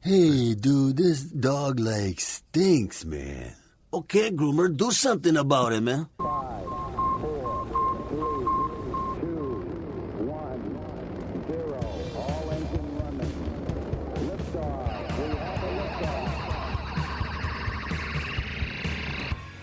Hey, dude, this dog like stinks, man. Okay, groomer, do something about it, man. 5, 4, 3, 2, 1, 0. All engine running. Liftoff. We have a liftoff.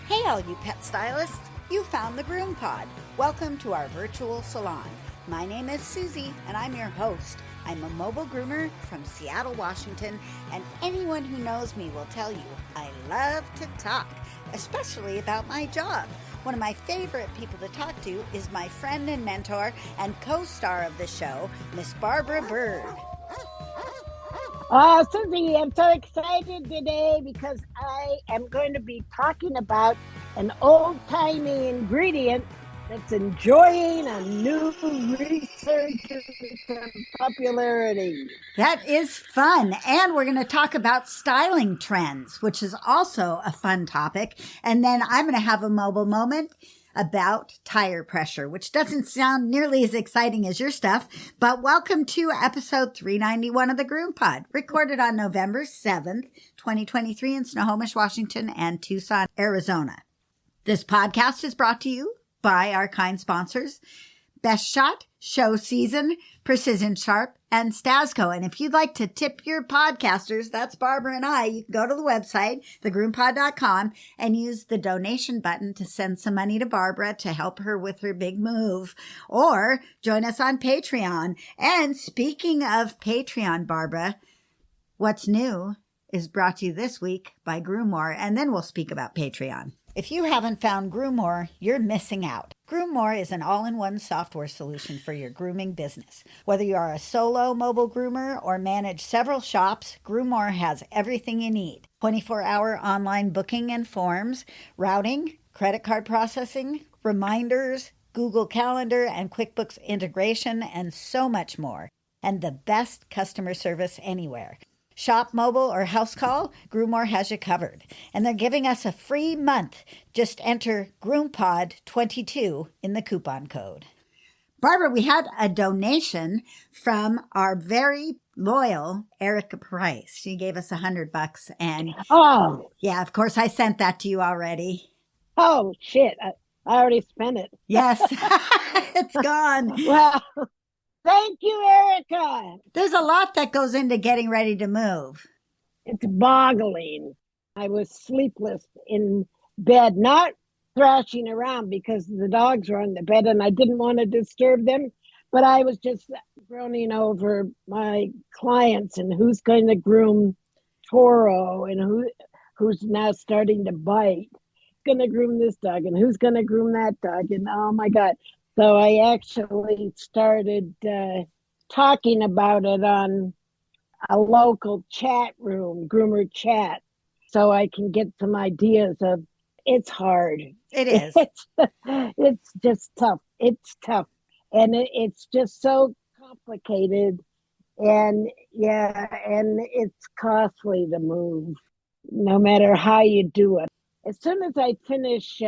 Hey, all you pet stylists. You found the GroomPod. Welcome to our virtual salon. My name is Susie, and I'm your host. I'm a mobile groomer from Seattle, Washington, and anyone who knows me will tell you I love to talk, especially about my job. One of my favorite people to talk to is my friend and mentor and co-star of the show, Miss Barbara Bird. Oh, Susie, I'm so excited today because I am going to be talking about an old-timey ingredient that's enjoying a new resurgence of popularity. That is fun. And we're going to talk about styling trends, which is also a fun topic. And then I'm going to have a mobile moment about tire pressure, which doesn't sound nearly as exciting as your stuff. But welcome to episode 391 of the GroomPod, recorded on November 7th, 2023 in Snohomish, Washington and Tucson, Arizona. This podcast is brought to you by our kind sponsors, Best Shot, Show Season, Precision Sharp, and Stasco. And if you'd like to tip your podcasters, that's Barbara and I, you can go to the website, thegroompod.com, and use the donation button to send some money to Barbara to help her with her big move. Or join us on Patreon. And speaking of Patreon, Barbara, what's new is brought to you this week by Groommore, and then we'll speak about Patreon. If you haven't found Groommore, you're missing out. Groommore is an all-in-one software solution for your grooming business. Whether you are a solo mobile groomer or manage several shops, Groommore has everything you need. 24-hour online booking and forms, routing, credit card processing, reminders, Google Calendar and QuickBooks integration, and so much more. And the best customer service anywhere. Shop, mobile, or house call, Groommore has you covered. And they're giving us a free month. Just enter GroomPod22 in the coupon code. Barbara, we had a donation from our very loyal Erica Price. She gave us $100. And yeah, of course, I sent that to you already. Oh, shit. I already spent it. Yes, it's gone. Well, thank you, Erica. There's a lot that goes into getting ready to move. It's boggling. I was sleepless in bed, not thrashing around because the dogs were on the bed and I didn't want to disturb them. But I was just groaning over my clients and who's going to groom Toro and who's now starting to bite. Who's going to groom this dog and who's going to groom that dog? And oh my God. So I actually started talking about it on a local chat room, groomer chat, so I can get some ideas of it's hard. It is. It's just tough. It's tough. And it's just so complicated. And yeah, and it's costly to move, no matter how you do it. As soon as I finish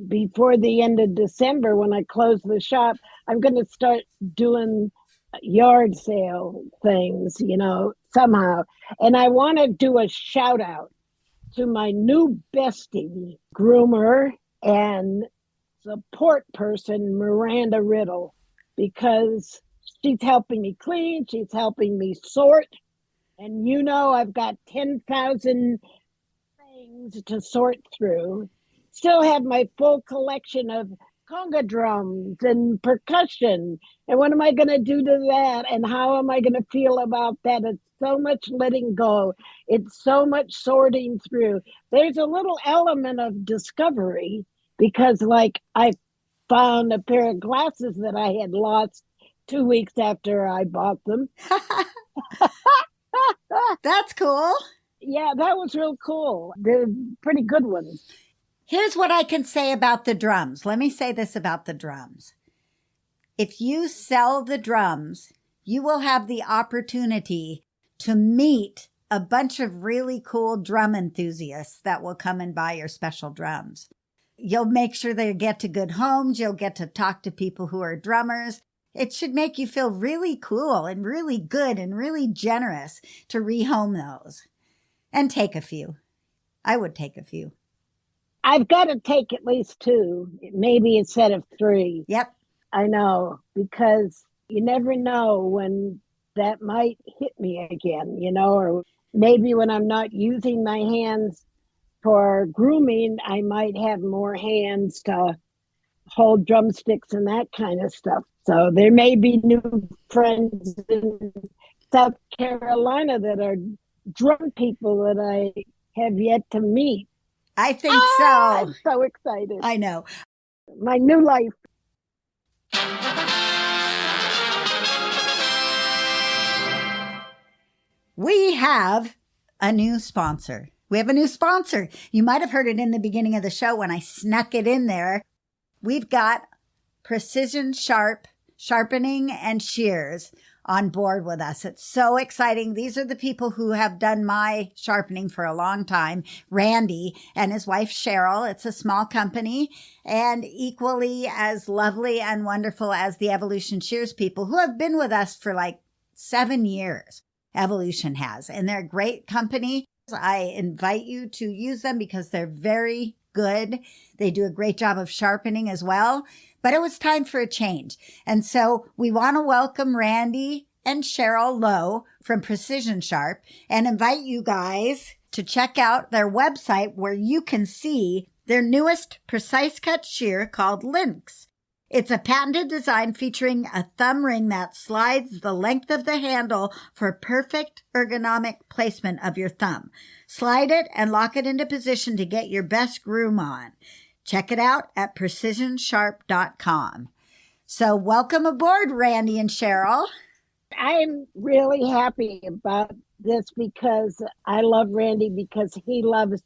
before the end of December, when I close the shop, I'm going to start doing yard sale things, somehow. And I want to do a shout out to my new bestie, groomer and support person, Miranda Riddle, because she's helping me clean, she's helping me sort. And I've got 10,000 things to sort through. Still have my full collection of conga drums and percussion. And what am I going to do to that? And how am I going to feel about that? It's so much letting go. It's so much sorting through. There's a little element of discovery because I found a pair of glasses that I had lost 2 weeks after I bought them. That's cool. Yeah, that was real cool. They're pretty good ones. Here's what I can say about the drums. Let me say this about the drums. If you sell the drums, you will have the opportunity to meet a bunch of really cool drum enthusiasts that will come and buy your special drums. You'll make sure they get to good homes. You'll get to talk to people who are drummers. It should make you feel really cool and really good and really generous to rehome those. And take a few. I would take a few. I've got to take at least 2, maybe instead of 3. Yep. I know, because you never know when that might hit me again, or maybe when I'm not using my hands for grooming, I might have more hands to hold drumsticks and that kind of stuff. So there may be new friends in South Carolina that are drum people that I have yet to meet. I think so. I'm so excited. I know. My new life. We have a new sponsor. You might have heard it in the beginning of the show when I snuck it in there. We've got Precision Sharpening and Shears on board with us. It's so exciting. These are the people who have done my sharpening for a long time. Randy and his wife, Cheryl. It's a small company and equally as lovely and wonderful as the Evolution Shears people who have been with us for like 7 years. Evolution has, and they're a great company. I invite you to use them because they're very good. They do a great job of sharpening as well, but it was time for a change. And so we want to welcome Randy and Cheryl Lowe from Precision Sharp and invite you guys to check out their website where you can see their newest precise cut shear called Lynx. It's a patented design featuring a thumb ring that slides the length of the handle for perfect ergonomic placement of your thumb. Slide it and lock it into position to get your best groom on. Check it out at precisionsharp.com. So welcome aboard, Randy and Cheryl. I'm really happy about this because I love Randy because he loves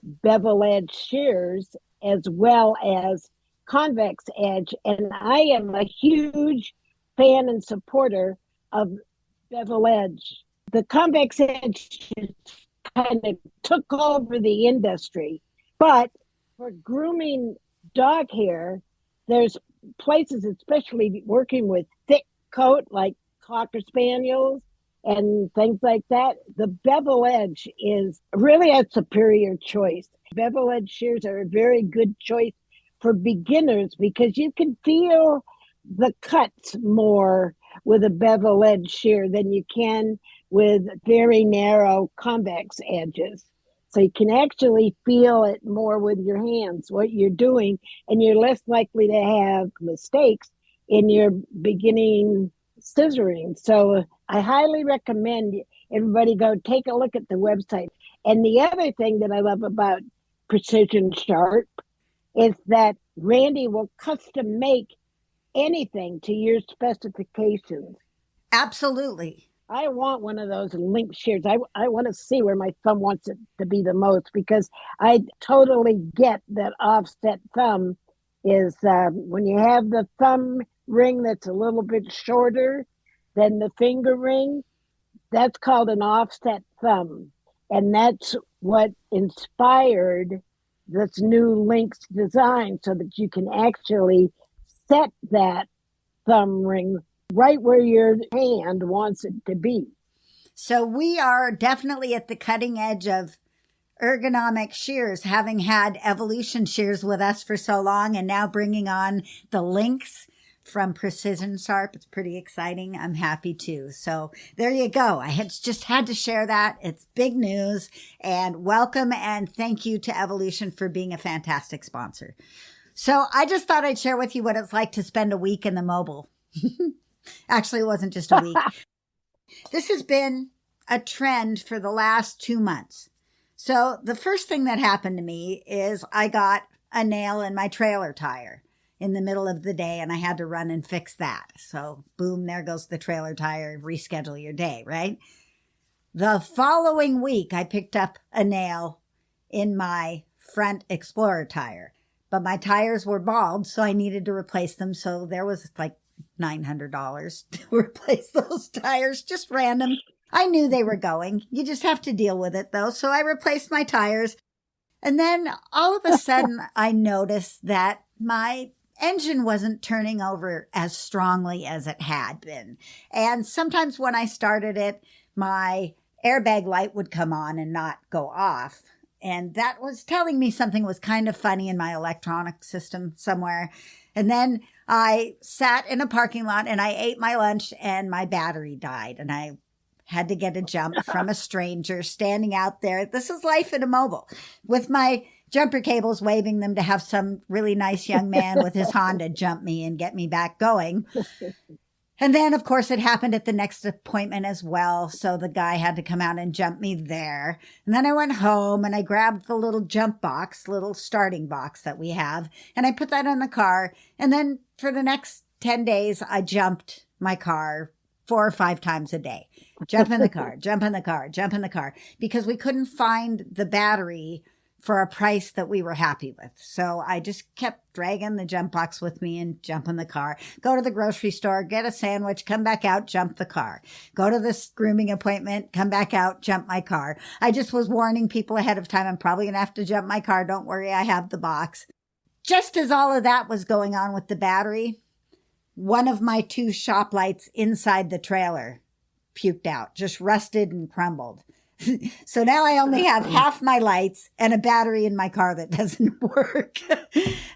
bevel edge shears as well as convex edge, and I am a huge fan and supporter of bevel edge. The convex edge kind of took over the industry, but for grooming dog hair, there's places, especially working with thick coat like Cocker Spaniels and things like that. The bevel edge is really a superior choice. Bevel edge shears are a very good choice for beginners because you can feel the cuts more with a bevel edge shear than you can with very narrow convex edges. So you can actually feel it more with your hands, what you're doing, and you're less likely to have mistakes in your beginning scissoring. So I highly recommend everybody go take a look at the website. And the other thing that I love about Precision Sharp is that Randy will custom make anything to your specifications. Absolutely. I want one of those link shears. I want to see where my thumb wants it to be the most because I totally get that offset thumb is when you have the thumb ring that's a little bit shorter than the finger ring, that's called an offset thumb. And that's what inspired this new Lynx design so that you can actually set that thumb ring right where your hand wants it to be. So we are definitely at the cutting edge of ergonomic shears, having had Evolution Shears with us for so long and now bringing on the Lynx from Precision Sharp. It's pretty exciting. I'm happy too. So there you go. I just had to share that. It's big news, and welcome and thank you to Evolution for being a fantastic sponsor. So I just thought I'd share with you what it's like to spend a week in the mobile. Actually, it wasn't just a week. This has been a trend for the last 2 months. So the first thing that happened to me is I got a nail in my trailer tire in the middle of the day, and I had to run and fix that. So boom, there goes the trailer tire, reschedule your day, right? The following week, I picked up a nail in my front Explorer tire, but my tires were bald, so I needed to replace them. So there was like $900 to replace those tires, just random. I knew they were going. You just have to deal with it though. So I replaced my tires. And then all of a sudden I noticed that my engine wasn't turning over as strongly as it had been. And sometimes when I started it, my airbag light would come on and not go off. And that was telling me something was kind of funny in my electronic system somewhere. And then I sat in a parking lot and I ate my lunch and my battery died. And I had to get a jump from a stranger standing out there. This is life in a mobile with my jumper cables, waving them to have some really nice young man with his Honda jump me and get me back going. And then, of course, it happened at the next appointment as well. So the guy had to come out and jump me there. And then I went home and I grabbed the little jump box, little starting box that we have, and I put that in the car. And then for the next 10 days, I jumped my car 4 or 5 times a day. Jump in the car, jump in the car, jump in the car, because we couldn't find the battery for a price that we were happy with. So I just kept dragging the jump box with me and jump in the car, go to the grocery store, get a sandwich, come back out, jump the car, go to this grooming appointment, come back out, jump my car. I just was warning people ahead of time, I'm probably going to have to jump my car. Don't worry, I have the box. Just as all of that was going on with the battery, one of my 2 shop lights inside the trailer puked out, just rusted and crumbled. So now I only have half my lights and a battery in my car that doesn't work.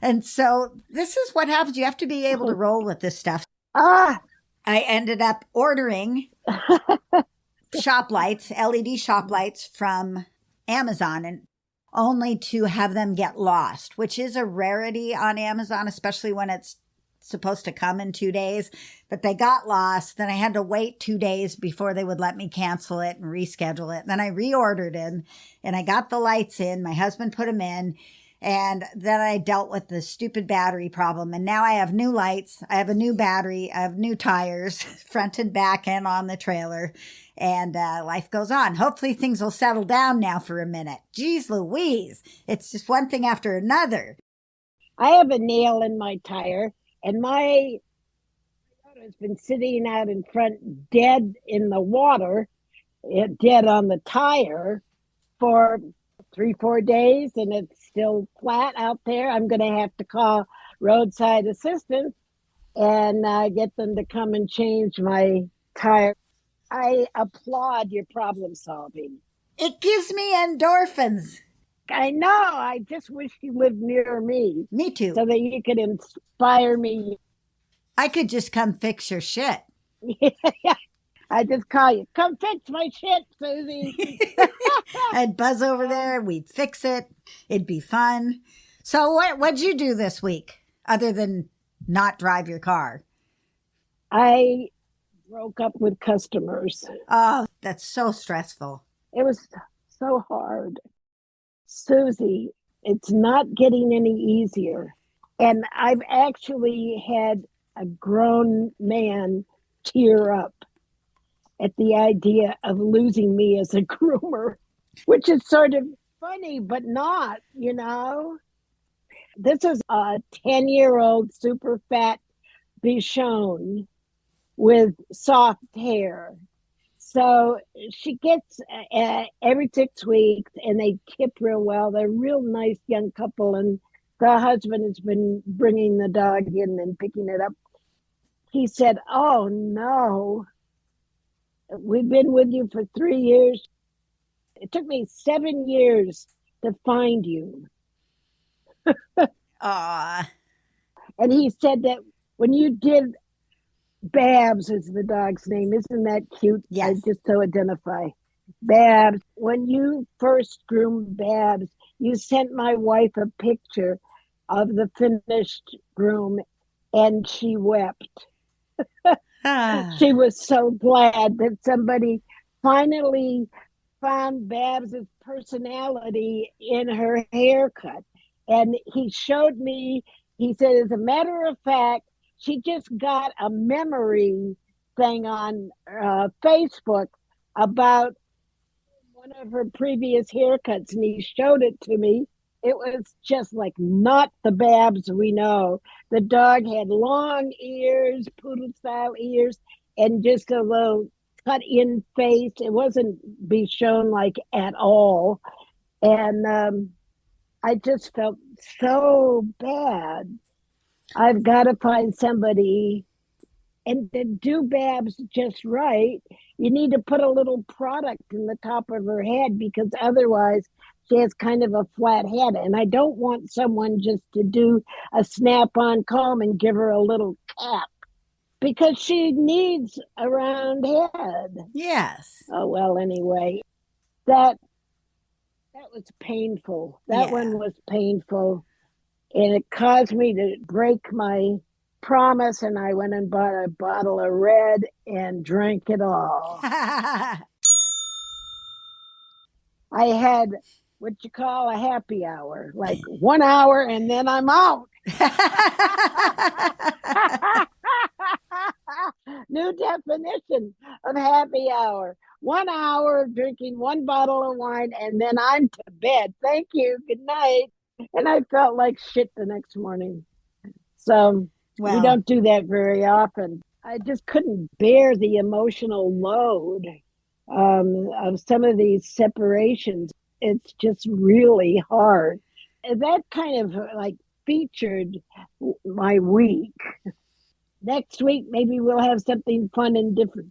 And so this is what happens. You have to be able to roll with this stuff. I ended up ordering shop lights, LED shop lights from Amazon, and only to have them get lost, which is a rarity on Amazon, especially when it's supposed to come in 2 days, but they got lost. Then I had to wait 2 days before they would let me cancel it and reschedule it. Then I reordered them and I got the lights in. My husband put them in, and then I dealt with the stupid battery problem. And now I have new lights. I have a new battery. I have new tires, front and back and on the trailer. And life goes on. Hopefully things will settle down now for a minute. Jeez Louise. It's just one thing after another. I have a nail in my tire. And my daughter's been sitting out in front dead in the water, dead on the tire for 3-4 days, and it's still flat out there. I'm going to have to call roadside assistance and get them to come and change my tire. I applaud your problem solving. It gives me endorphins. I know. I just wish you lived near me. Me too. So that you could inspire me. I could just come fix your shit. I just call you, come fix my shit, Susie. I'd buzz over there. We'd fix it. It'd be fun. So what'd you do this week other than not drive your car? I broke up with customers. Oh, that's so stressful. It was so hard. Susie, it's not getting any easier. And I've actually had a grown man tear up at the idea of losing me as a groomer, which is sort of funny, but not, you know. This is a 10-year-old super fat Bichon with soft hair. So she gets every 6 weeks, and they tip real well. They're a real nice young couple, and the husband has been bringing the dog in and picking it up. He said, "Oh, no, we've been with you for 3 years. It took me 7 years to find you." Aw. And he said that when you did Babs is the dog's name. Isn't that cute? Yes. I just so identify. Babs. When you first groomed Babs, you sent my wife a picture of the finished groom, and she wept. She was so glad that somebody finally found Babs's personality in her haircut. And he showed me, he said, as a matter of fact, she just got a memory thing on Facebook about one of her previous haircuts, and he showed it to me. It was just like not the Babs we know. The dog had long ears, poodle-style ears, and just a little cut-in face. It wasn't Bichon like at all. And I just felt so bad. I've got to find somebody. And to do Babs just right, you need to put a little product in the top of her head because otherwise she has kind of a flat head. And I don't want someone just to do a snap-on comb and give her a little cap because she needs a round head. Yes. Oh, well, anyway, that was painful. That Yeah. one was painful. And it caused me to break my promise, and I went and bought a bottle of red and drank it all. I had what you call a happy hour, like 1 hour and then I'm out. New definition of happy hour. 1 hour of drinking one bottle of wine and then I'm to bed. Thank you. Good night. And I felt like shit the next morning. So we don't do that very often. I just couldn't bear the emotional load of some of these separations. It's just really hard. And that kind of like featured my week. Next week, maybe we'll have something fun and different.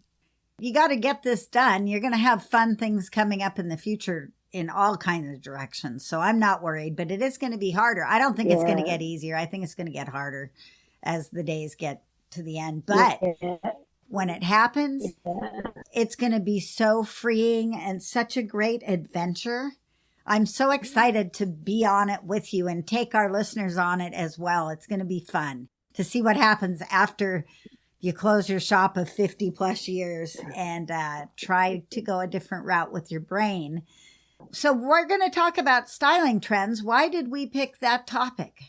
You got to get this done. You're going to have fun things coming up in the future in all kinds of directions. So I'm not worried, but it is going to be harder. I don't think it's going to get easier. I think it's going to get harder as the days get to the end. But when it happens, it's going to be so freeing and such a great adventure. I'm so excited to be on it with you and take our listeners on it as well. It's going to be fun to see what happens after you close your shop of 50 plus years and try to go a different route with your brain. So we're going to talk about styling trends. Why did we pick that topic?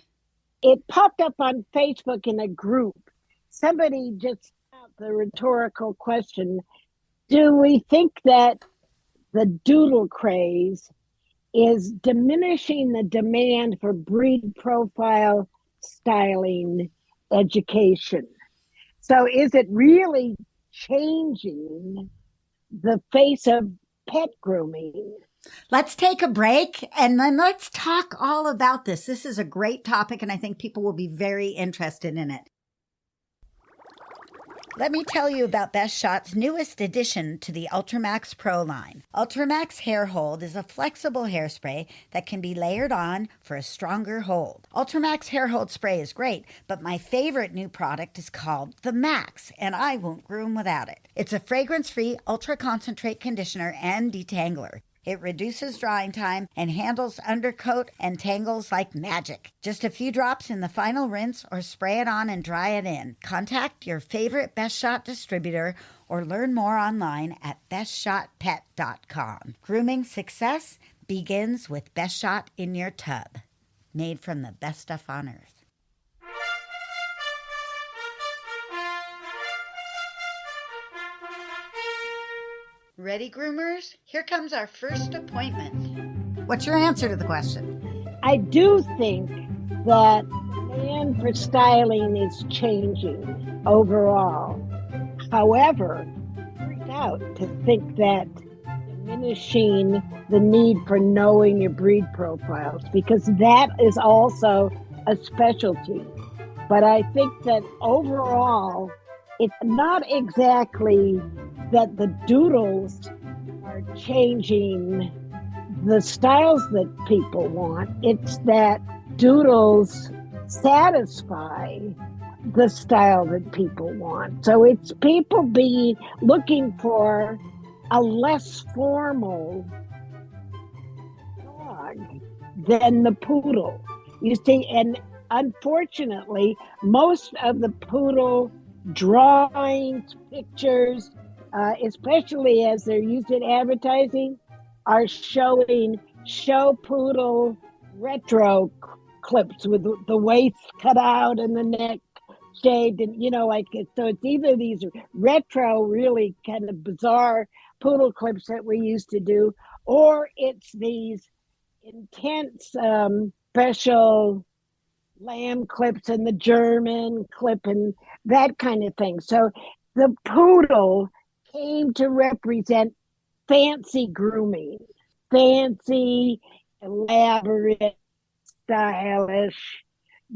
It popped up on Facebook in a group. Somebody just asked the rhetorical question, do we think that the doodle craze is diminishing the demand for breed profile styling education? So is it really changing the face of pet grooming? Let's take a break and then let's talk all about this. This is a great topic and I think people will be very interested in it. Let me tell you about Best Shot's newest addition to the Ultramax Pro line. Ultramax Hair Hold is a flexible hairspray that can be layered on for a stronger hold. Ultramax Hair Hold Spray is great, but my favorite new product is called the Max, and I won't groom without it. It's a fragrance-free ultra-concentrate conditioner and detangler. It reduces drying time and handles undercoat and tangles like magic. Just a few drops in the final rinse or spray it on and dry it in. Contact your favorite Best Shot distributor or learn more online at bestshotpet.com. Grooming success begins with Best Shot in your tub. Made from the best stuff on earth. Ready, groomers? Here comes our first appointment. What's your answer to the question? I do think that demand for styling is changing overall. However, I freak out to think that diminishing the need for knowing your breed profiles, because that is also a specialty. But I think that overall, it's not exactly that the doodles are changing the styles that people want. It's that doodles satisfy the style that people want. So it's people be looking for a less formal dog than the poodle. You see, and unfortunately, most of the poodle drawings, pictures, especially as they're used in advertising, are showing show poodle retro clips with the waist cut out and the neck shaved, and so it's either these retro, really kind of bizarre poodle clips that we used to do, or it's these intense special lamb clips and the German clip and that kind of thing. So the poodle came to represent fancy grooming, fancy, elaborate, stylish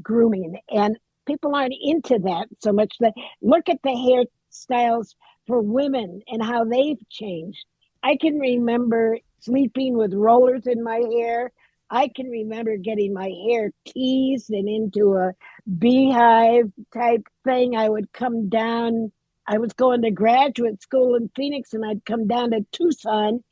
grooming. And people aren't into that so much. Look at the hairstyles for women and how they've changed. I can remember sleeping with rollers in my hair. I can remember getting my hair teased and into a beehive type thing. I would come down. I was going to graduate school in Phoenix, and I'd come down to Tucson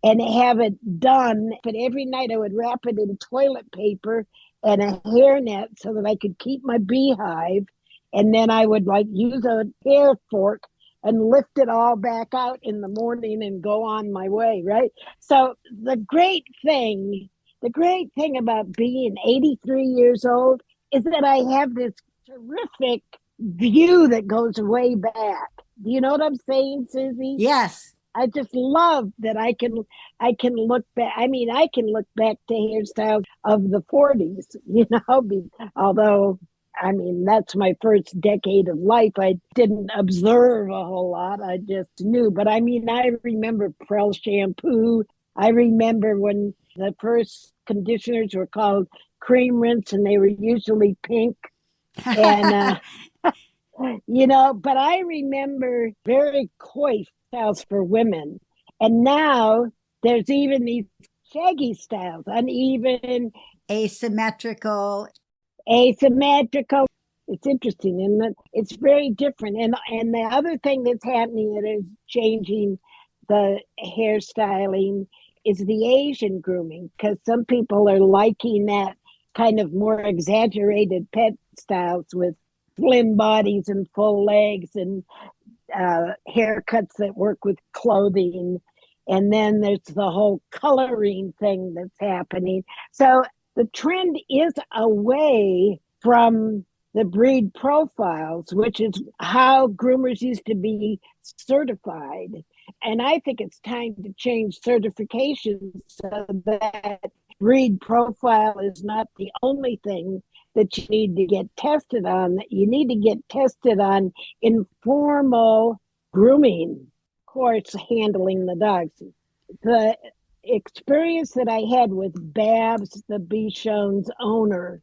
and have it done. But every night I would wrap it in toilet paper and a hairnet so that I could keep my beehive. And then I would like use a hair fork and lift it all back out in the morning and go on my way, right? So the great thing about being 83 years old is that I have this terrific view that goes way back. Do you know what I'm saying, Susie? Yes. I just love that I can look back. I mean, I can look back to hairstyles of the 40s, although, I mean, that's my first decade of life. I didn't observe a whole lot. I just knew. But I mean, I remember Prel shampoo. I remember when the first conditioners were called cream rinse and they were usually pink. And, but I remember very coy styles for women. And now there's even these shaggy styles, uneven, asymmetrical. It's interesting, and it's very different. And the other thing that's happening that is changing the hairstyling is the Asian grooming, because some people are liking that kind of more exaggerated pet styles with slim bodies and full legs and haircuts that work with clothing. And then there's the whole coloring thing that's happening. So the trend is away from the breed profiles, which is how groomers used to be certified. And I think it's time to change certifications so that breed profile is not the only thing that you need to get tested on. That you need to get tested on informal grooming, of course, handling the dogs. The experience that I had with Babs, the Bichon's owner,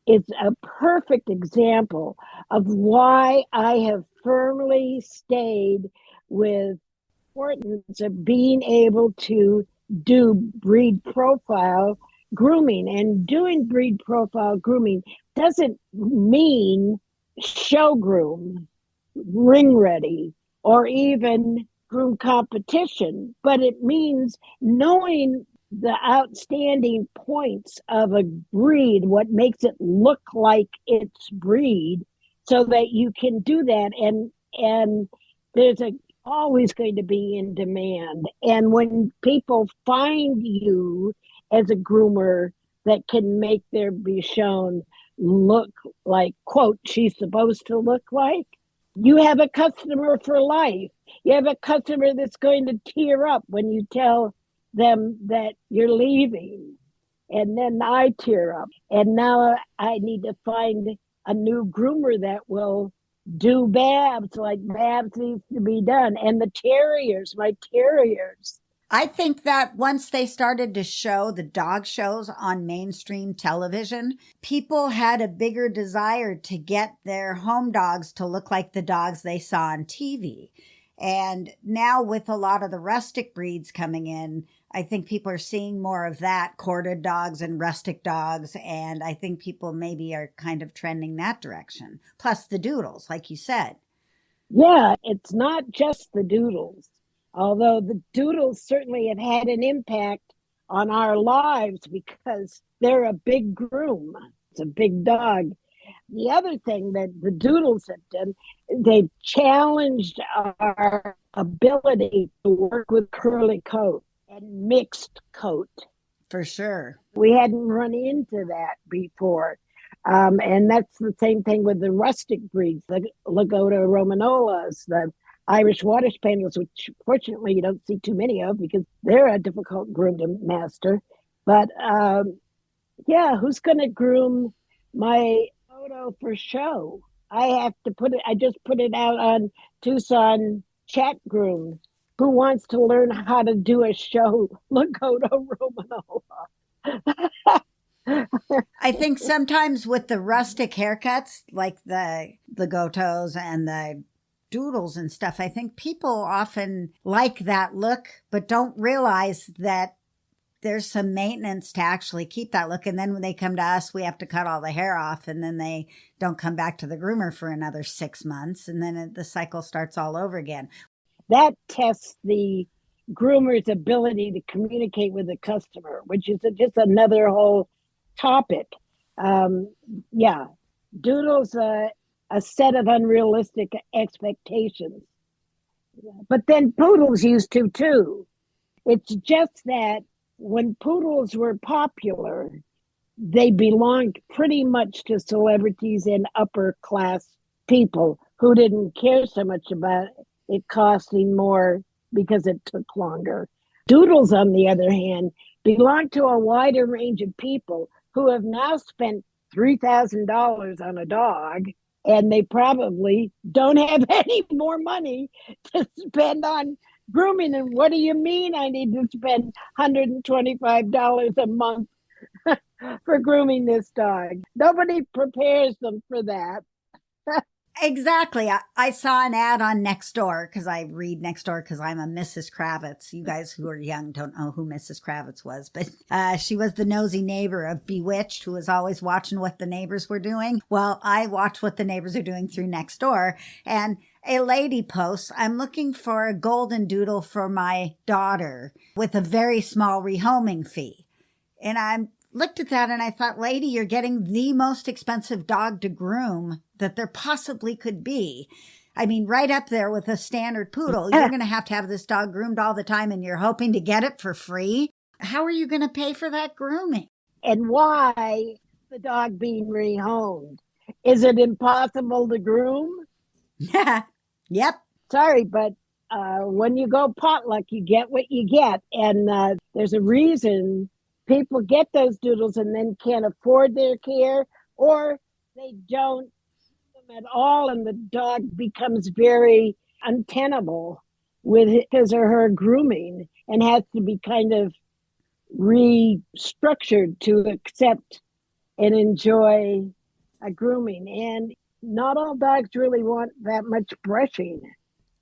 is a perfect example of why I have firmly stayed with the importance of being able to do breed profile grooming. And doing breed profile grooming doesn't mean show groom, ring ready, or even groom competition, but it means knowing the outstanding points of a breed, what makes it look like its breed, so that you can do that. And there's always going to be in demand. And when people find you as a groomer that can make their Bichon look like, quote, she's supposed to look like, you have a customer for life. You have a customer that's going to tear up when you tell them that you're leaving. And then I tear up. And now I need to find a new groomer that will do Babs like Babs needs to be done. And the terriers, my terriers. I think that once they started to show the dog shows on mainstream television, people had a bigger desire to get their home dogs to look like the dogs they saw on TV. And now with a lot of the rustic breeds coming in, I think people are seeing more of that, quartered dogs and rustic dogs. And I think people maybe are kind of trending that direction. Plus the doodles, like you said. Yeah, it's not just the doodles. Although the doodles certainly have had an impact on our lives because they're a big groom. It's a big dog. The other thing that the doodles have done, they've challenged our ability to work with curly coat and mixed coat. For sure. We hadn't run into that before. And that's the same thing with the rustic breeds, the Lagota Romanolas, the Irish water spaniels, which fortunately you don't see too many of because they're a difficult groom to master. But yeah, who's going to groom my photo for show? I just put it out on Tucson Chat Groom. Who wants to learn how to do a show Lagota Romanola? I think sometimes with the rustic haircuts, like the Gotos and the Doodles and stuff, I think people often like that look, but don't realize that there's some maintenance to actually keep that look. And then when they come to us, we have to cut all the hair off, and then they don't come back to the groomer for another 6 months. And then the cycle starts all over again. That tests the groomer's ability to communicate with the customer, which is just another whole topic. Yeah, Doodle's a set of unrealistic expectations. But then poodles used to too. It's just that when poodles were popular, they belonged pretty much to celebrities and upper class people who didn't care so much about it costing more because it took longer. Doodles, on the other hand, belong to a wider range of people who have now spent $3,000 on a dog, and they probably don't have any more money to spend on grooming. And what do you mean I need to spend $125 a month for grooming this dog? Nobody prepares them for that. Exactly. I saw an ad on Nextdoor, because I read Nextdoor because I'm a Mrs. Kravitz. You guys who are young don't know who Mrs. Kravitz was, but she was the nosy neighbor of Bewitched, who was always watching what the neighbors were doing. Well, I watch what the neighbors are doing through Nextdoor, and a lady posts, "I'm looking for a golden doodle for my daughter with a very small rehoming fee." And I looked at that and I thought, lady, you're getting the most expensive dog to groom that there possibly could be. I mean, right up there with a standard poodle. You're going to have this dog groomed all the time, and you're hoping to get it for free. How are you going to pay for that grooming? And why the dog being rehomed? Is it impossible to groom? Yep. Sorry, but when you go potluck, you get what you get. And there's a reason people get those doodles and then can't afford their care, or they don't them at all, and the dog becomes very untenable with his or her grooming and has to be kind of restructured to accept and enjoy a grooming. And not all dogs really want that much brushing.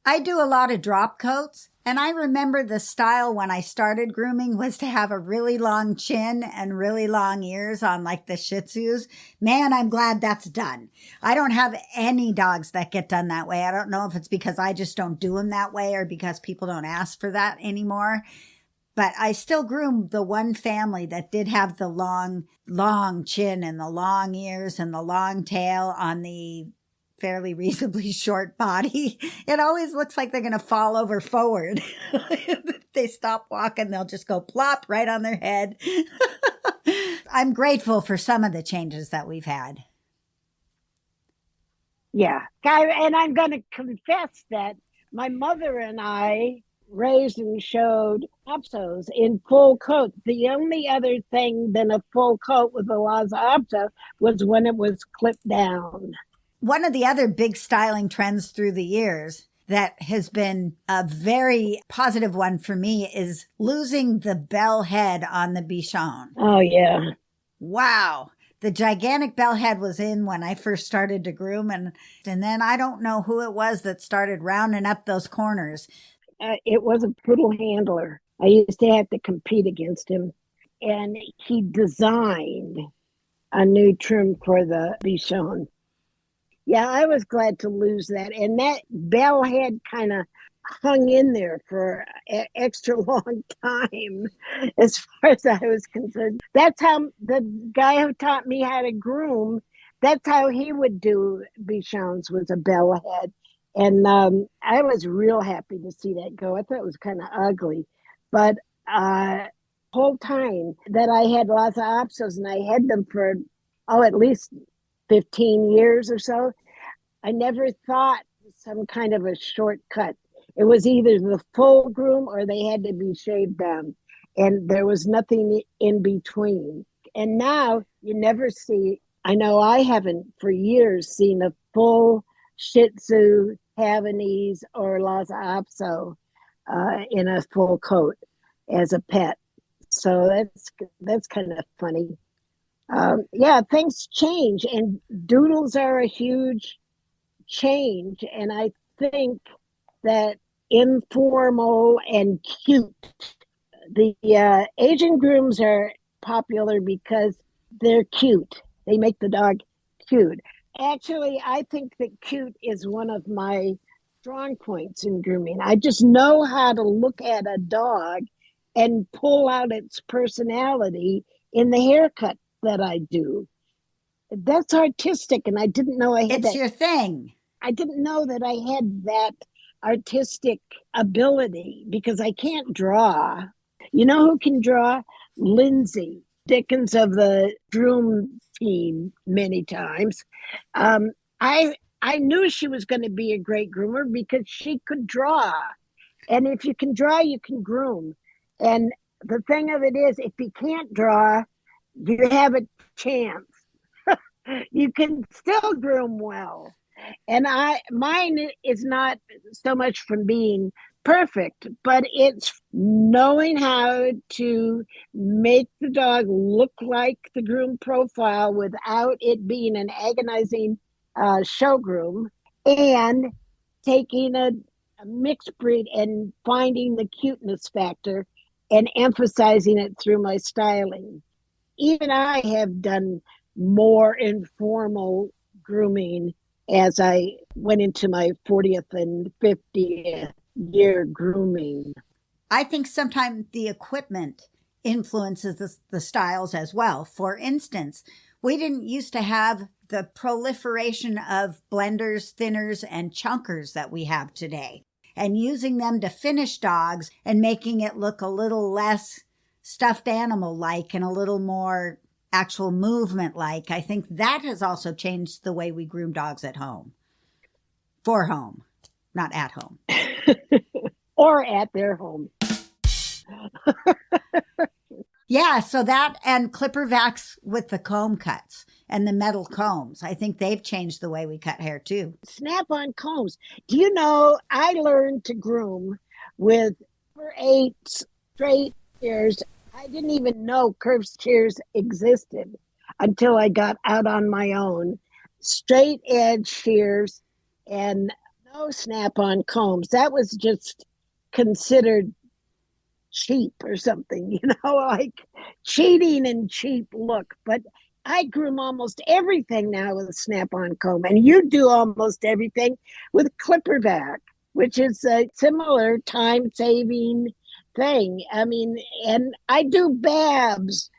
I do a lot of drop coats, and I remember the style when I started grooming was to have a really long chin and really long ears on like the Shih Tzus. Man, I'm glad that's done. I don't have any dogs that get done that way. I don't know if it's because I just don't do them that way or because people don't ask for that anymore. But I still groom the one family that did have the long chin and the long ears and the long tail on the fairly reasonably short body. It always looks like they're going to fall over forward. If they stop walking, they'll just go plop right on their head. I'm grateful for some of the changes that we've had. Yeah. And I'm going to confess that my mother and I raised and showed Apsos in full coat. The only other thing than a full coat with a Lhasa Apso was when it was clipped down. One of the other big styling trends through the years that has been a very positive one for me is losing the bell head on the Bichon. Oh, yeah. Wow. The gigantic bell head was in when I first started to groom, and then I don't know who it was that started rounding up those corners. It was a poodle handler. I used to have to compete against him, and he designed a new trim for the Bichon. Yeah, I was glad to lose that. And that bell head kind of hung in there for an extra long time, as far as I was concerned. That's how the guy who taught me how to groom, that's how he would do Bichons, was a bell head. And I was real happy to see that go. I thought it was kind of ugly. But whole time that I had Lhasa Apsos, and I had them for, at least 15 years or so, I never thought some kind of a shortcut. It was either the full groom or they had to be shaved down. And there was nothing in between. And now you never see, I know I haven't for years seen a full Shih Tzu, Havanese, or Lhasa Apso in a full coat as a pet. So that's kind of funny. Yeah, things change, and doodles are a huge change. And I think that informal and cute, the Asian grooms are popular because they're cute. They make the dog cute. Actually, I think that cute is one of my strong points in grooming. I just know how to look at a dog and pull out its personality in the haircut that I do. That's artistic, and I didn't know I had It's that. your thing. I didn't know that I had that artistic ability because I can't draw. You know who can draw? Lindsay Dickens of the Droom team many times. Um, I knew she was going to be a great groomer because she could draw. And if you can draw, you can groom. And the thing of it is, if you can't draw, you have a chance. You can still groom well. And mine is not so much from being perfect, but it's knowing how to make the dog look like the groom profile without it being an agonizing show groom, and taking a mixed breed and finding the cuteness factor and emphasizing it through my styling. Even I have done more informal grooming as I went into my 40th and 50th year grooming. I think sometimes the equipment influences the styles as well. For instance, we didn't used to have the proliferation of blenders, thinners, and chunkers that we have today. And using them to finish dogs and making it look a little less stuffed animal like and a little more actual movement like, I think that has also changed the way we groom dogs at home. For home, not at home. Or at their home. Yeah, so that and clipper vacs with the comb cuts and the metal combs. I think they've changed the way we cut hair too. Snap-on combs. Do you know, I learned to groom with 8 straight shears. I didn't even know curved shears existed until I got out on my own. Straight edge shears and no snap-on combs. That was just considered cheap or something, like cheating and cheap look. But I groom almost everything now with a snap-on comb, and you do almost everything with clipper vac, which is a similar time-saving thing. I mean, and I do Babs.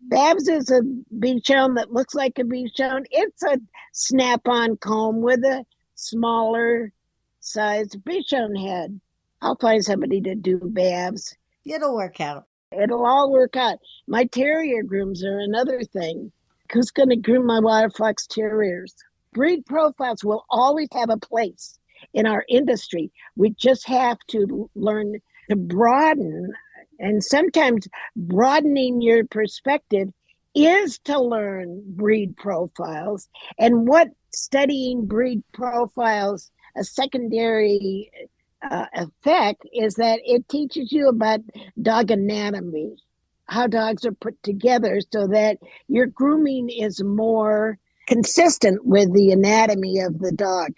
Babs is a Bichon that looks like a Bichon. It's a snap-on comb with a smaller size Bichon head. I'll find somebody to do Babs. It'll work out. It'll all work out. My terrier grooms are another thing. Who's going to groom my water fox terriers? Breed profiles will always have a place in our industry. We just have to learn to broaden. And sometimes broadening your perspective is to learn breed profiles. And what studying breed profiles, a secondary effect is that it teaches you about dog anatomy, how dogs are put together so that your grooming is more consistent with the anatomy of the dog.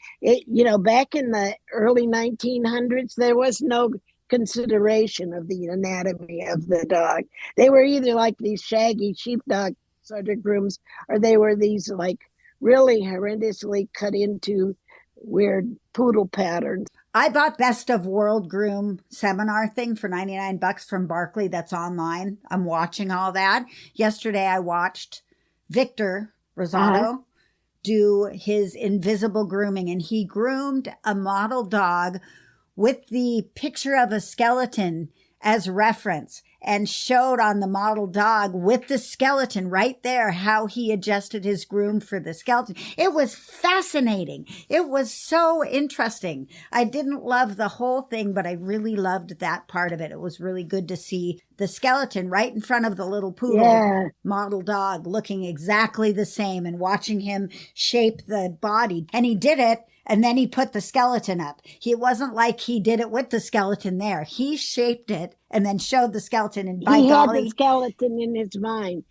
Back in the early 1900s, there was no consideration of the anatomy of the dog. They were either like these shaggy sheepdog sort of grooms, or they were these like really horrendously cut into weird poodle patterns. I bought Best of World Groom seminar thing for $99 from Barkley that's online. I'm watching all that. Yesterday I watched Victor Rosado do his invisible grooming, and he groomed a model dog with the picture of a skeleton as reference and showed on the model dog with the skeleton right there how he adjusted his groom for the skeleton. It was fascinating. It was so interesting. I didn't love the whole thing, but I really loved that part of it. It was really good to see the skeleton right in front of the little poodle model dog looking exactly the same and watching him shape the body. And he did it And then he put the skeleton up. It wasn't like he did it with the skeleton there. He shaped it and then showed the skeleton. And by He had golly, the skeleton in his mind.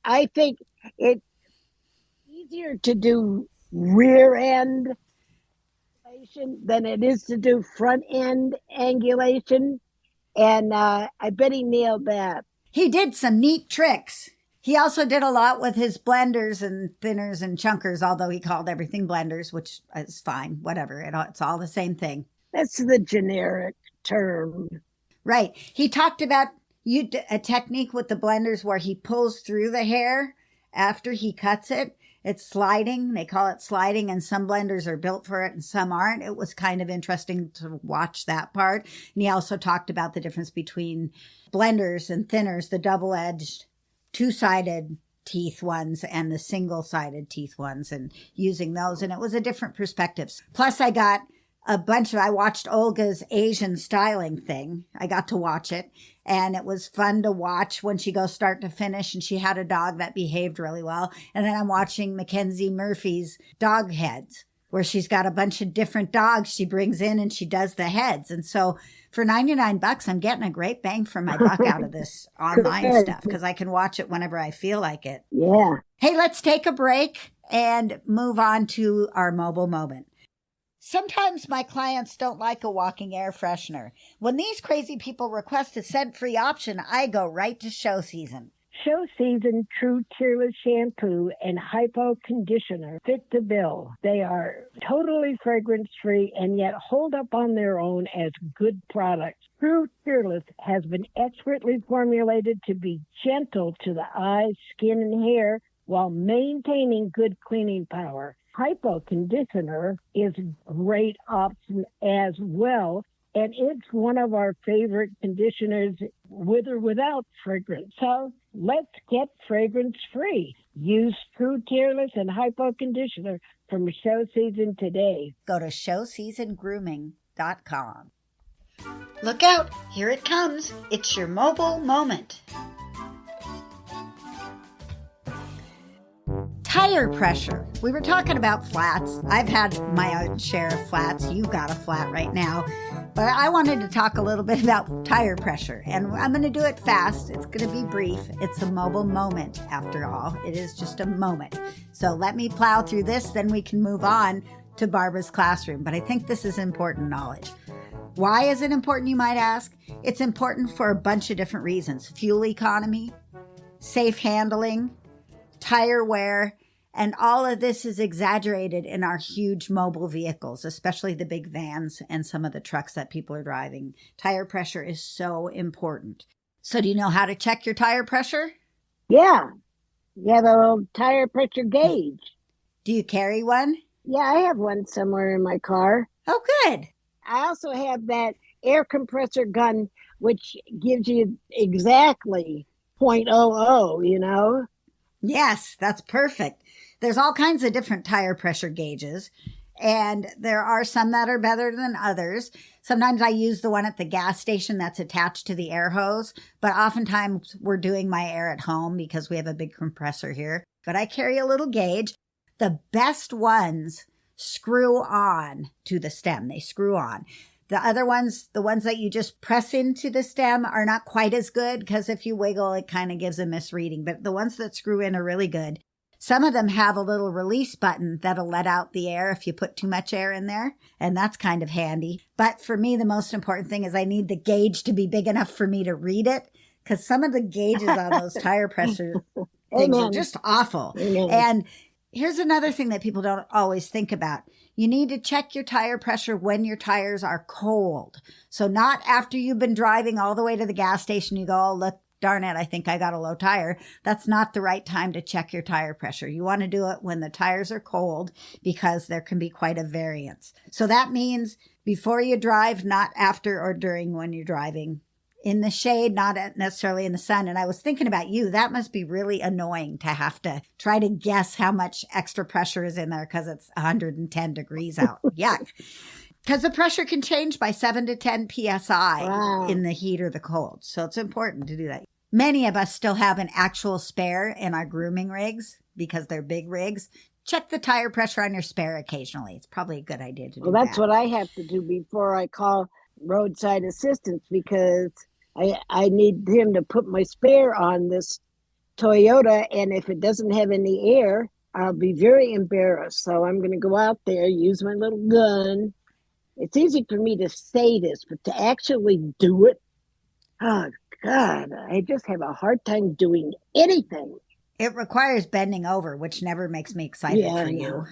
I think it's easier to do rear end angulation than it is to do front end angulation. And I bet he nailed that. he did some neat tricks. He also did a lot with his blenders and thinners and chunkers, although he called everything blenders, which is fine, whatever. It's all the same thing. That's the generic term. Right. He talked about a technique with the blenders where he pulls through the hair after he cuts it. It's sliding. They call it sliding, and some blenders are built for it and some aren't. It was kind of interesting to watch that part. And he also talked about the difference between blenders and thinners, the double-edged, two-sided teeth ones and the single-sided teeth ones, and using those. And it was a different perspective. Plus, I watched Olga's Asian styling thing. I got to watch it, and it was fun to watch when she goes start to finish, and she had a dog that behaved really well. And then I'm watching Mackenzie Murphy's dog heads, where she's got a bunch of different dogs she brings in and she does the heads. And so for $99, I'm getting a great bang for my buck out of this online stuff, because I can watch it whenever I feel like it. Yeah. Hey, let's take a break and move on to our mobile moment. Sometimes my clients don't like a walking air freshener. When these crazy people request a scent-free option, I go right to Show Season. Show Season True Tearless Shampoo and Hypo Conditioner fit the bill. They are totally fragrance-free and yet hold up on their own as good products. True Tearless has been expertly formulated to be gentle to the eyes, skin, and hair while maintaining good cleaning power. Hypo Conditioner is a great option as well, and it's one of our favorite conditioners with or without fragrance. So let's get fragrance free. Use True Tearless and Hypo Conditioner from Show Season today. Go to showseasongrooming.com. Look out, here it comes. It's your mobile moment. Tire pressure. We were talking about flats. I've had my own share of flats. You've got a flat right now. But I wanted to talk a little bit about tire pressure. And I'm going to do it fast. It's going to be brief. It's a mobile moment, after all. It is just a moment. So let me plow through this, then we can move on to Barbara's classroom. But I think this is important knowledge. Why is it important, you might ask? It's important for a bunch of different reasons. Fuel economy, safe handling, tire wear, and all of this is exaggerated in our huge mobile vehicles, especially the big vans and some of the trucks that people are driving. Tire pressure is so important. So do you know how to check your tire pressure? Yeah. You have a little tire pressure gauge. Do you carry one? Yeah, I have one somewhere in my car. Oh, good. I also have that air compressor gun, which gives you exactly 0.00, you know? Yes, that's perfect. There's all kinds of different tire pressure gauges, and there are some that are better than others. Sometimes I use the one at the gas station that's attached to the air hose, but oftentimes we're doing my air at home because we have a big compressor here. But I carry a little gauge. The best ones screw on to the stem. They screw on. The other ones, the ones that you just press into the stem, are not quite as good because if you wiggle, it kind of gives a misreading. But the ones that screw in are really good. Some of them have a little release button that'll let out the air if you put too much air in there, and that's kind of handy. But for me, the most important thing is I need the gauge to be big enough for me to read it, because some of the gauges on those tire pressure things are just awful. Amen. And here's another thing that people don't always think about. You need to check your tire pressure when your tires are cold. So not after you've been driving all the way to the gas station, you go, oh, look, darn it, I think I got a low tire. That's not the right time to check your tire pressure. You want to do it when the tires are cold because there can be quite a variance. So that means before you drive, not after or during when you're driving. In the shade, not necessarily in the sun. And I was thinking about you. That must be really annoying to have to try to guess how much extra pressure is in there because it's 110 degrees out. Yuck. Because the pressure can change by 7 to 10 psi in the heat or the cold. So it's important to do that. Many of us still have an actual spare in our grooming rigs because they're big rigs check the tire pressure on your spare occasionally. It's probably a good idea to do Well, that's that. what I have to do before I call roadside assistance, because I need him to put my spare on this Toyota, and if it doesn't have any air, I'll be very embarrassed. So I'm going to go out there, use my little gun. It's easy for me to say this, but to actually do it, oh God, I just have a hard time doing anything. It requires bending over, which never makes me excited Yeah, for I you. know.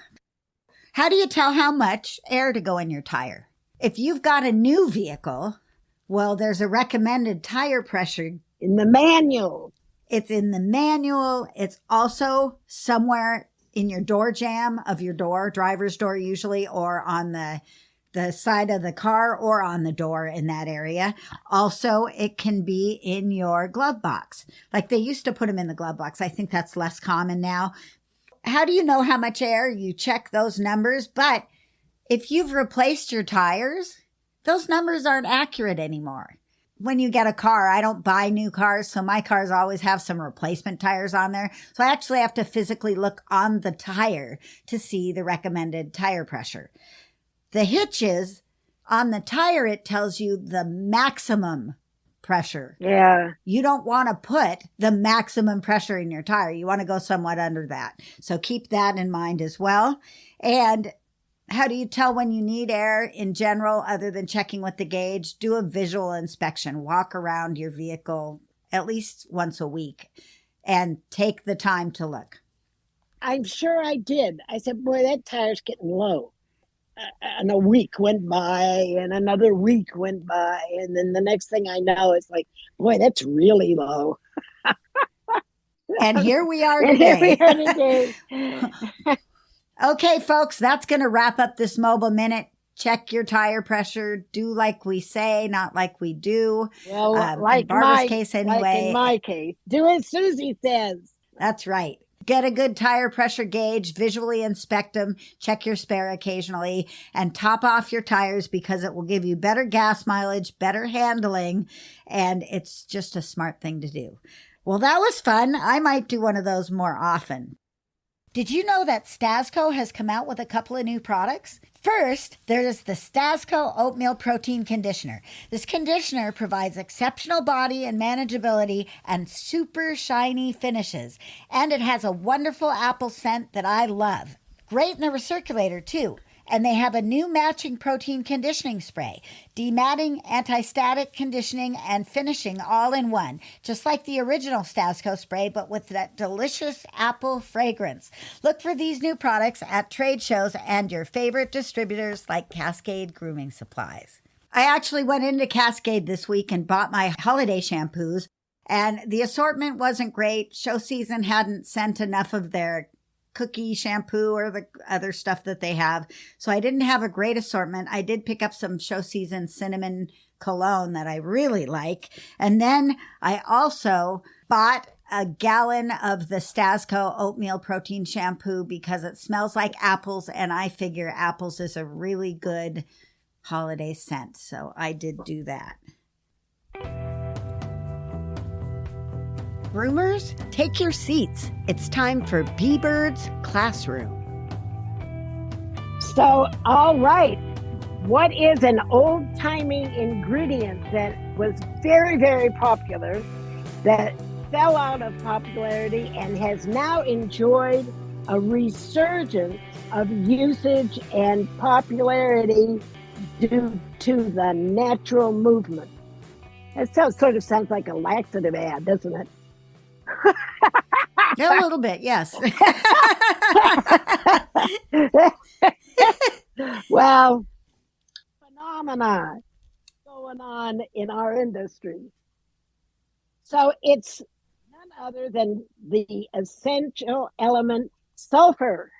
How do you tell how much air to go in your tire? If you've got a new vehicle, well, there's a recommended tire pressure. In the manual. It's in the manual. It's also somewhere in your door jamb of your door, driver's door usually, or on the side of the car or on the door in that area. Also, it can be in your glove box. Like they used to put them in the glove box. I think that's less common now. How do you know how much air? You check those numbers, but if you've replaced your tires, those numbers aren't accurate anymore. When you get a car, I don't buy new cars, so my cars always have some replacement tires on there. So I actually have to physically look on the tire to see the recommended tire pressure. The hitch is on the tire, it tells you the maximum pressure. Yeah. You don't want to put the maximum pressure in your tire. You want to go somewhat under that. So keep that in mind as well. And how do you tell when you need air in general, other than checking with the gauge? Do a visual inspection. Walk around your vehicle at least once a week and take the time to look. I'm sure I did. I said, boy, that tire's getting low. And a week went by, and another week went by, and then the next thing I know, it's like, boy, that's really low. And here we are And here we today. are today. Okay, folks, that's going to wrap up this mobile minute. Check your tire pressure. Do like we say, not like we do. Well, in like Barbara's case anyway. Like in my case, do as Susie says. That's right. Get a good tire pressure gauge, visually inspect them, check your spare occasionally, and top off your tires because it will give you better gas mileage, better handling, and it's just a smart thing to do. Well, that was fun. I might do one of those more often. Did you know that Stasco has come out with a couple of new products? First, there's the Stasco Oatmeal Protein Conditioner. This conditioner provides exceptional body and manageability and super shiny finishes. And it has a wonderful apple scent that I love. Great in the recirculator, too. And they have a new matching protein conditioning spray, dematting, anti-static conditioning, and finishing all in one, just like the original Stasco spray, but with that delicious apple fragrance. Look for these new products at trade shows and your favorite distributors like Cascade Grooming Supplies. I actually went into Cascade this week and bought my holiday shampoos, and the assortment wasn't great. Show season hadn't sent enough of their cookie shampoo or the other stuff that they have. So I didn't have a great assortment. I did pick up some show season cinnamon cologne that I really like. And then I also bought a gallon of the Stasco oatmeal protein shampoo because it smells like apples. And I figure apples is a really good holiday scent. So I did do that. Groomers, take your seats. It's time for B-Bird's Classroom. So, all right. What is an old-timey ingredient that was very, very popular, that fell out of popularity and has now enjoyed a resurgence of usage and popularity due to the natural movement? It sort of sounds like a laxative ad, doesn't it? Yeah, a little bit, yes. Well, phenomenon going on in our industry. So it's none other than the essential element sulfur.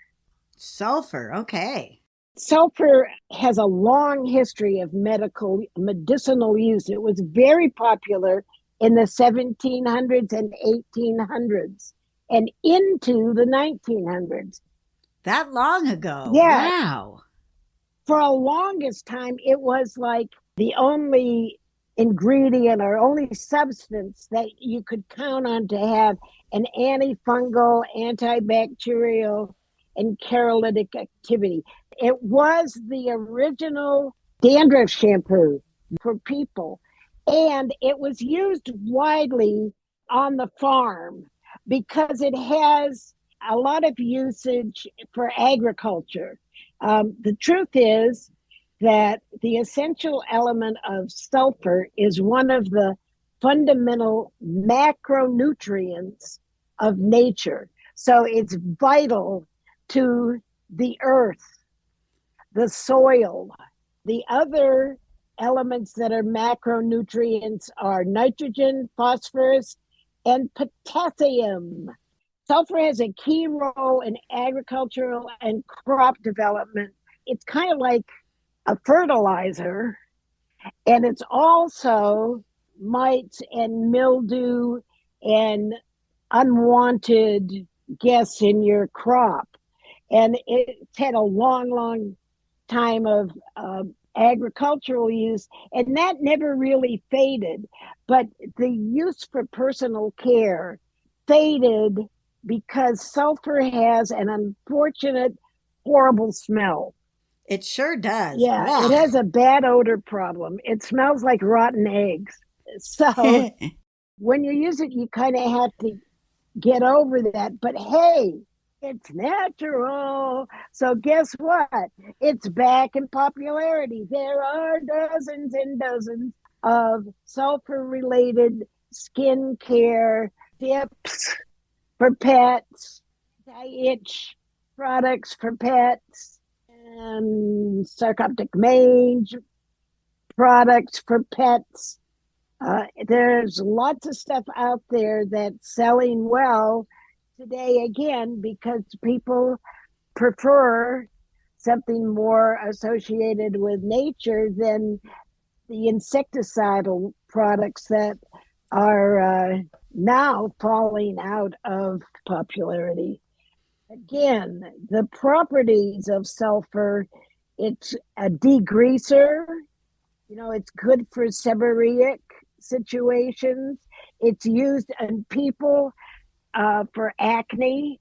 Sulfur, okay. Sulfur has a long history of medicinal use. It was very popular in the 1700s and 1800s and into the 1900s. That long ago? Yeah. Wow. For a longest time, it was like the only ingredient or only substance that you could count on to have an antifungal, antibacterial, and catalytic activity. It was the original dandruff shampoo for people, and it was used widely on the farm because it has a lot of usage for agriculture. The truth is that the essential element of sulfur is one of the fundamental macronutrients of nature. So it's vital to the earth, the soil. The other elements that are macronutrients are nitrogen, phosphorus, and potassium. Sulfur has a key role in agricultural and crop development. It's kind of like a fertilizer, and it's also mites and mildew and unwanted guests in your crop. And it's had a long, long time of agricultural use, and that never really faded. But the use for personal care faded because sulfur has an unfortunate, horrible smell. It sure does. Yeah, Ugh. it has a bad odor problem. It smells like rotten eggs. So when you use it, you kind of have to get over that. But hey, it's natural. So guess what? It's back in popularity. There are dozens and dozens of sulfur-related skin care tips for pets, anti-itch products for pets, and sarcoptic mange products for pets. There's lots of stuff out there that's selling well today, again, because people prefer something more associated with nature than the insecticidal products that are now falling out of popularity. Again, the properties of sulfur, it's a degreaser. You know, it's good for seborrheic situations. It's used in people for acne.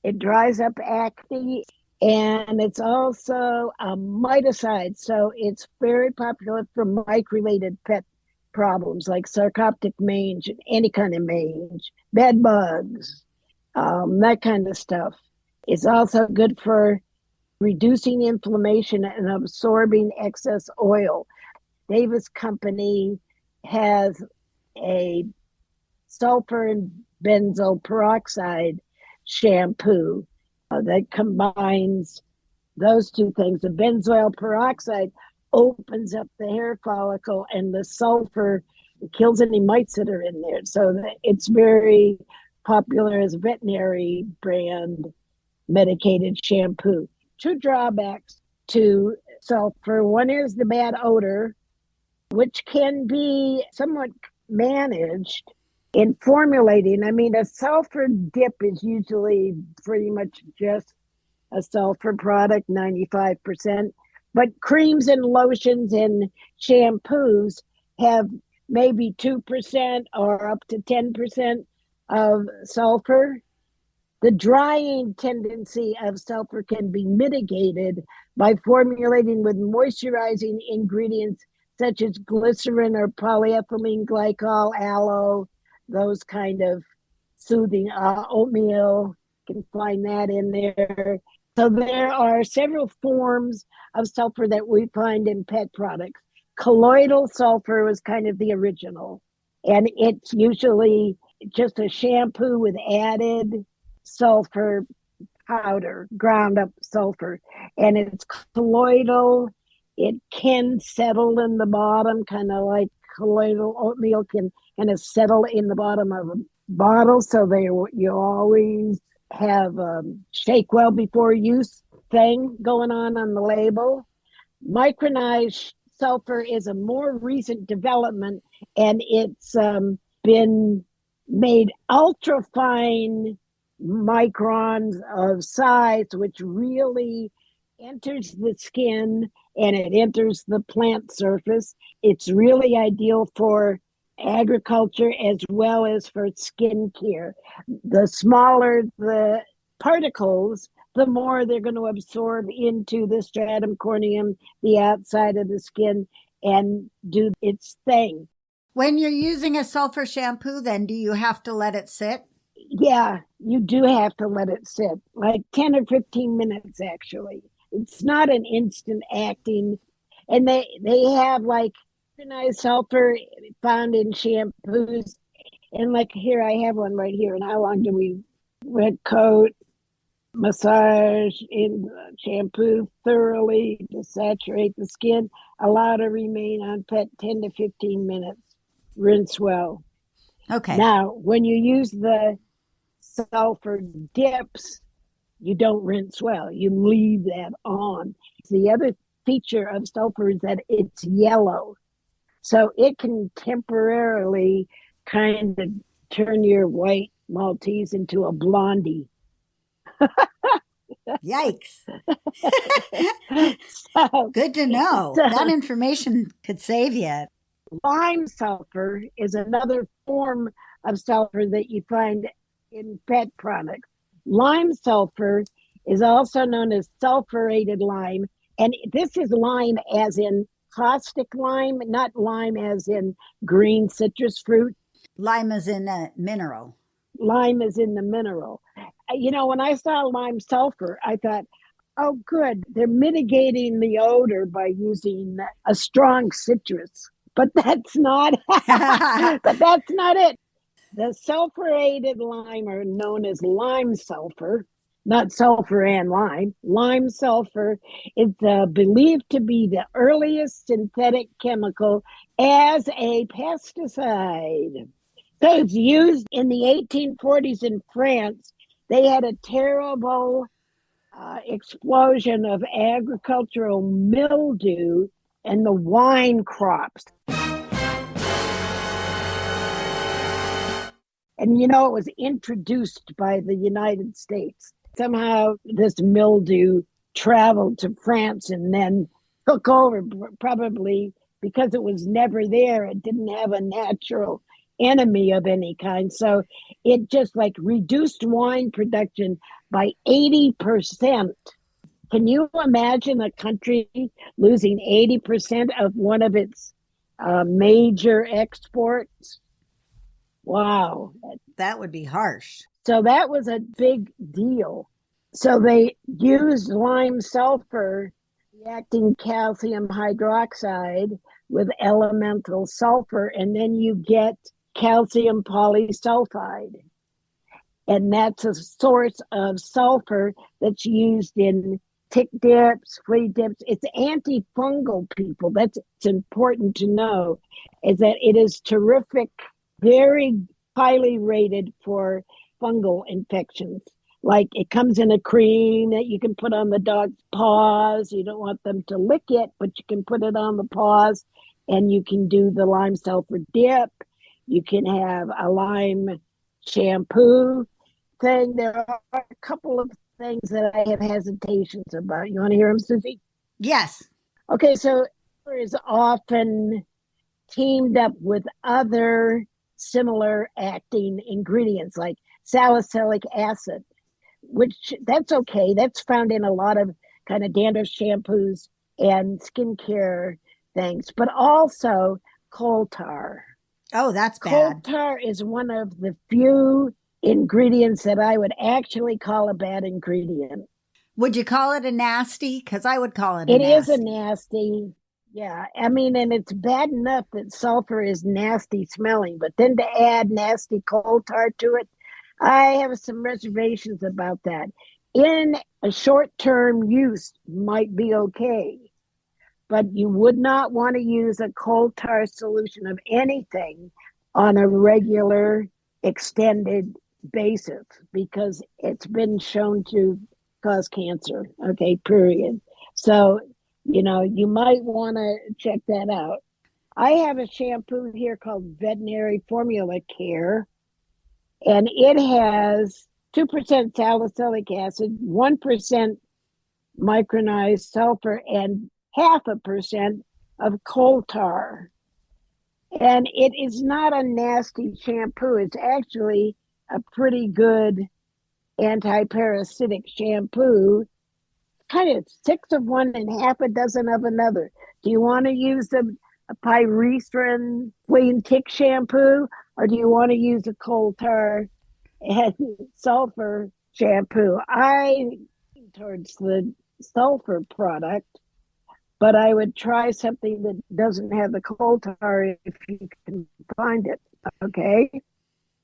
It dries up acne, and it's also a miticide. So it's very popular for mite-related pet problems like sarcoptic mange, any kind of mange, bed bugs, that kind of stuff. It's also good for reducing inflammation and absorbing excess oil. Davis Company has a sulfur and benzoyl peroxide shampoo that combines those two things. The benzoyl peroxide opens up the hair follicle, and the sulfur kills any mites that are in there. So it's very popular as a veterinary brand medicated shampoo. Two drawbacks to sulfur. One is the bad odor, which can be somewhat managed in formulating. I mean, a sulfur dip is usually pretty much just a sulfur product, 95%. But creams and lotions and shampoos have maybe 2% or up to 10% of sulfur. The drying tendency of sulfur can be mitigated by formulating with moisturizing ingredients such as glycerin or polyethylene glycol, aloe, those kind of soothing, oatmeal, you can find that in there. So there are several forms of sulfur that we find in pet products. Colloidal sulfur was kind of the original, and it's usually just a shampoo with added sulfur powder, ground up sulfur, and it's colloidal. It can settle in the bottom, kind of like colloidal oatmeal can kind of settle in the bottom of a bottle. So you always have a shake well before use thing going on the label. Micronized sulfur is a more recent development, and it's been made ultra fine microns of size, which really enters the skin and it enters the plant surface. It's really ideal for agriculture as well as for skin care. The smaller the particles, the more they're going to absorb into the stratum corneum, the outside of the skin, and do its thing. When you're using a sulfur shampoo, then do you have to let it sit? Yeah, you do have to let it sit, like 10 or 15 minutes, actually. It's not an instant acting. And they have like nice sulfur found in shampoos. And like here, I have one right here. And how long do we wet coat, massage in shampoo thoroughly to saturate the skin, allow to remain on pet 10 to 15 minutes, rinse well. Okay. Now, when you use the sulfur dips, you don't rinse well. You leave that on. The other feature of sulfur is that it's yellow. So it can temporarily kind of turn your white Maltese into a blondie. Yikes. So, Good to know. That information could save you. lime sulfur is another form of sulfur that you find in pet products. Lime sulfur is also known as sulfurated lime. And this is lime as in caustic lime, not lime as in green citrus fruit. Lime is in a mineral. Lime is in the mineral. You know, when I saw lime sulfur, I thought, oh, good, they're mitigating the odor by using a strong citrus. But that's not. But that's not it. The sulfurated lime are known as lime sulfur, not sulfur and lime. Lime sulfur is believed to be the earliest synthetic chemical as a pesticide. So it's used in the 1840s in France. They had a terrible explosion of agricultural mildew in the wine crops. And you know, it was introduced by the United States. Somehow this mildew traveled to France and then took over, probably because it was never there. It didn't have a natural enemy of any kind. So it just like reduced wine production by 80%. Can you imagine a country losing 80% of one of its major exports? Wow. That would be harsh. So that was a big deal. So they used lime sulfur, reacting calcium hydroxide with elemental sulfur, and then you get calcium polysulfide. And that's a source of sulfur that's used in tick dips, flea dips. It's antifungal, people. That's important to know, is that it is terrific, very highly rated for fungal infections. Like it comes in a cream that you can put on the dog's paws. You don't want them to lick it, but you can put it on the paws, and you can do the lime sulfur dip. You can have a lime shampoo thing. There are a couple of things that I have hesitations about. You want to hear them, Susie? Yes. Okay, so it is often teamed up with other similar acting ingredients like salicylic acid, which that's okay. That's found in a lot of kind of dandruff shampoos and skincare things, but also coal tar. Oh, that's Coal bad. tar is one of the few ingredients that I would actually call a bad ingredient. Would you call it a nasty? Because I would call it It a is a nasty. nasty, yeah. I mean, and it's bad enough that sulfur is nasty smelling, but then to add nasty coal tar to it, I have some reservations about that. In a short-term use might be okay, but you would not want to use a coal tar solution of anything on a regular, extended basis because it's been shown to cause cancer. Okay, period. So, you know, you might want to check that out. I have a shampoo here called Veterinary Formula Care, and it has 2% salicylic acid, 1% micronized sulfur, and 0.5% of coal tar. And it is not a nasty shampoo. It's actually a pretty good anti-parasitic shampoo, kind of 6 of one and half a dozen of another. Do you want to use a pyrethrin flea and tick shampoo, or do you want to use a coal tar and sulfur shampoo? I lean towards the sulfur product, but I would try something that doesn't have the coal tar if you can find it. Okay,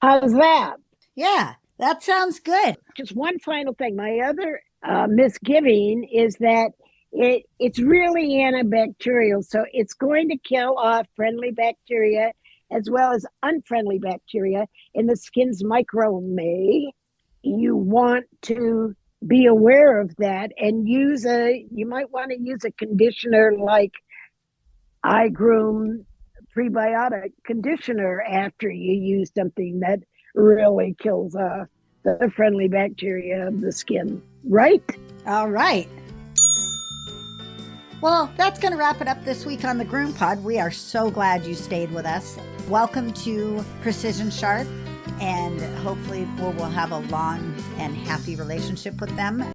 how's that? Yeah, that sounds good. Just one final thing. My other misgiving is that it's really antibacterial, so it's going to kill off friendly bacteria as well as unfriendly bacteria in the skin's microome. You want to be aware of that and you might want to use a conditioner like iGroom prebiotic conditioner after you use something that really kills off the friendly bacteria of the skin, right? All right. Well, that's going to wrap it up this week on the GroomPod. We are so glad you stayed with us. Welcome to Precision Sharp, and hopefully we'll have a long and happy relationship with them.